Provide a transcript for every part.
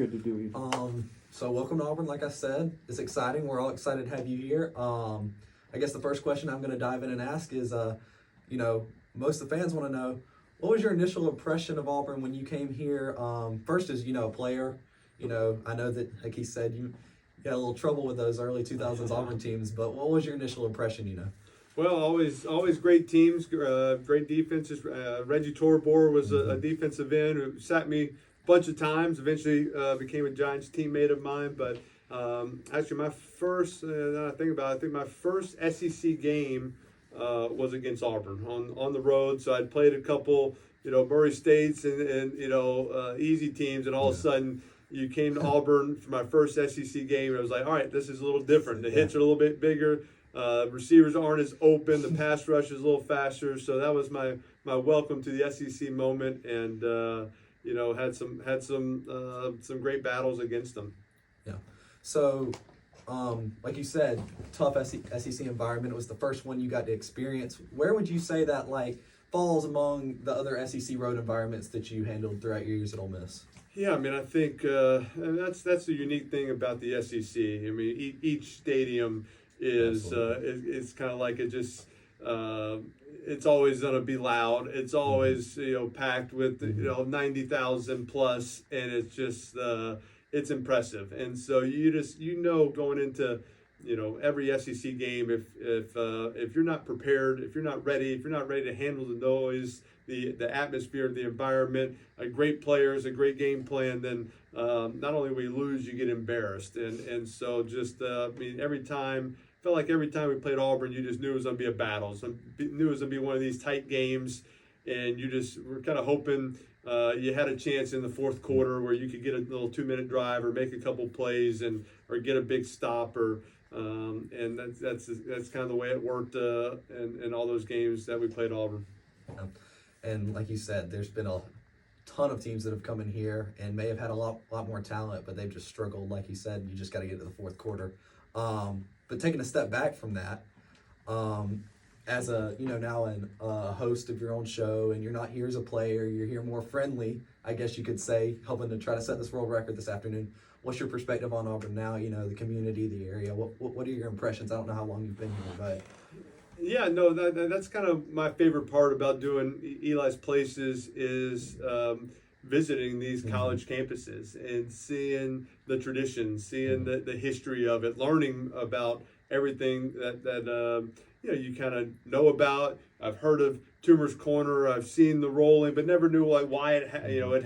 Good to do you. So welcome to Auburn. Like I said, it's exciting. We're all excited to have you here. I guess the first question I'm going to dive in and ask is, most of the fans want to know, what was your initial impression of Auburn when you came here? First as, a player. I know that, like he said, you got a little trouble with those early 2000s Auburn teams, but what was your initial impression, Well, always great teams, great defenses. Reggie Torbor was a defensive end who sat me a bunch of times. Eventually became a Giants teammate of mine. But actually, my first, now I think about it, I think my first SEC game was against Auburn on the road. So I'd played a couple, Murray States and easy teams, and all of a sudden you came to Auburn for my first SEC game. And I was like, all right, this is a little different. The hits are a little bsome bigger. Receivers aren't as open. The pass rush is a little faster. So that was my welcome to the SEC moment, and had some great battles against them. Yeah. So, like you said, tough SEC environment. It was the first one you got to experience. Where would you say that falls among the other SEC road environments that you handled throughout your years at Ole Miss? Yeah, I mean, I think that's the unique thing about the SEC. I mean, each stadium is kind of like it just it's always going to be loud. It's always packed with 90,000 plus, and it's just it's impressive. And so you just going into every SEC game, if you're not prepared, if you're not ready to handle the noise, the atmosphere, the environment, great players, a great game plan, then not only will you lose, you get embarrassed. And so just felt like every time we played Auburn, you just knew it was going to be a battle. So knew it was going to be one of these tight games, and you just were kind of hoping you had a chance in the fourth quarter where you could get a little 2-minute drive or make a couple plays or get a big stop and that's kind of the way it worked in all those games that we played Auburn. Yeah. And like you said, there's been a ton of teams that have come in here and may have had a lot more talent, but they've just struggled. Like you said, you just got to get to the fourth quarter. But taking a step back from that, as a now a host of your own show, and you're not here as a player, you're here more friendly, I guess you could say, helping to try to set this world record this afternoon. What's your perspective on Auburn now? The community, the area. What are your impressions? I don't know how long you've been here, but yeah, no, that's kind of my favorite part about doing Eli's Places is visiting these college campuses and seeing the traditions, seeing the history of it, learning about everything that you kind of know about. I've heard of Toomer's Corner. I've seen the rolling, but never knew why it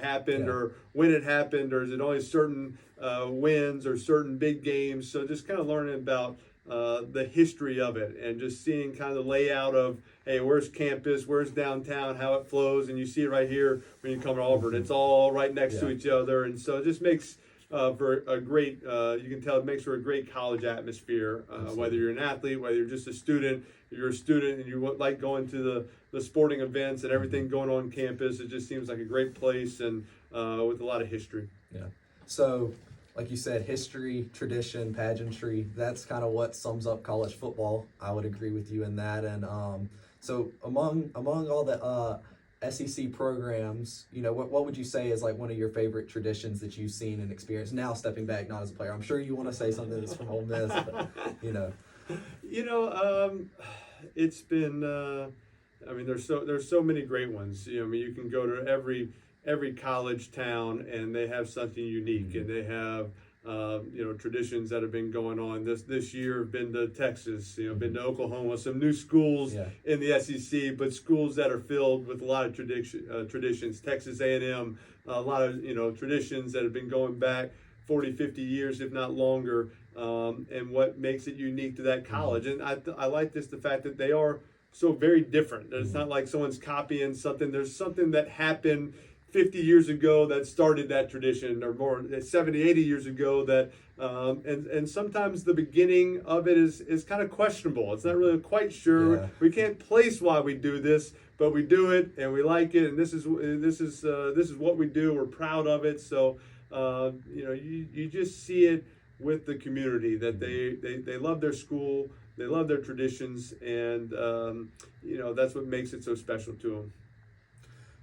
happened or when it happened, or is it only certain wins or certain big games. So just kind of learning about the history of it, and just seeing kind of the layout of, hey, where's campus, where's downtown, how it flows, and you see it right here when you come to Auburn. It's all right next to each other, and so it just makes for a great, you can tell it makes for a great college atmosphere, whether you're an athlete, whether you're just a student. If you're a student and you like going to the sporting events and everything going on campus, it just seems like a great place, and with a lot of history. Yeah. So, like you said, history, tradition, pageantry, that's kind of what sums up college football. I would agree with you in that. And so among all the SEC programs, what would you say is one of your favorite traditions that you've seen and experienced now, stepping back, not as a player? I'm sure you want to say something that's from Ole Miss, but it's been there's so many great ones. You can go to every college town and they have something unique, and they have traditions that have been going on. This year have been to Texas, been to Oklahoma, some new schools in the SEC, but schools that are filled with a lot of traditions. Texas A&M, a lot of traditions that have been going back 40, 50 years, if not longer, and what makes it unique to that college. And I like the fact that they are so very different. It's not like someone's copying something. There's something that happened 50 years ago that started that tradition, or more 70, 80 years ago that, and sometimes the beginning of it is kind of questionable. It's not really quite sure. Yeah. We can't place why we do this, but we do it and we like it, and this is what we do. We're proud of it. So you just see it with the community that they love their school, they love their traditions, and that's what makes it so special to them.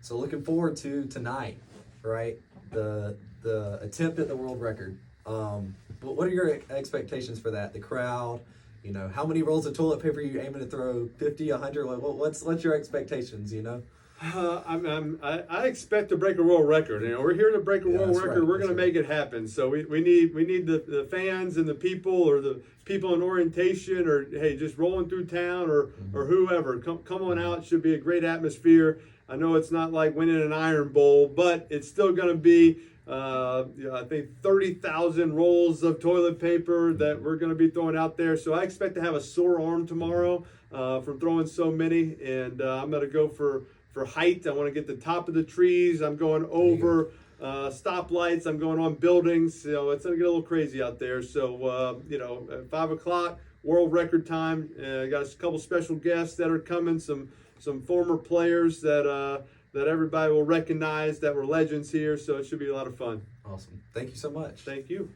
So looking forward to tonight, right? The the attempt at the world record. But what are your expectations for that? The crowd, you know, how many rolls of toilet paper are you aiming to throw? 50, 100? What's your expectations? You know. I expect to break a world record. You know, we're here to break a world record. Right. We're going to make it happen. So we need the fans and the people, or the people in orientation, or hey, just rolling through town, or whoever. Come on out. It should be a great atmosphere. I know it's not like winning an Iron Bowl, but it's still going to be. I think 30,000 rolls of toilet paper that we're going to be throwing out there. So I expect to have a sore arm tomorrow from throwing so many, and I'm going to go for height. I want to get the top of the trees. I'm going over stoplights. I'm going on buildings. You know, it's going to get a little crazy out there. So, at 5 o'clock, world record time. Got a couple special guests that are coming, some former players that everybody will recognize that were legends here. So it should be a lot of fun. Awesome. Thank you so much. Thank you.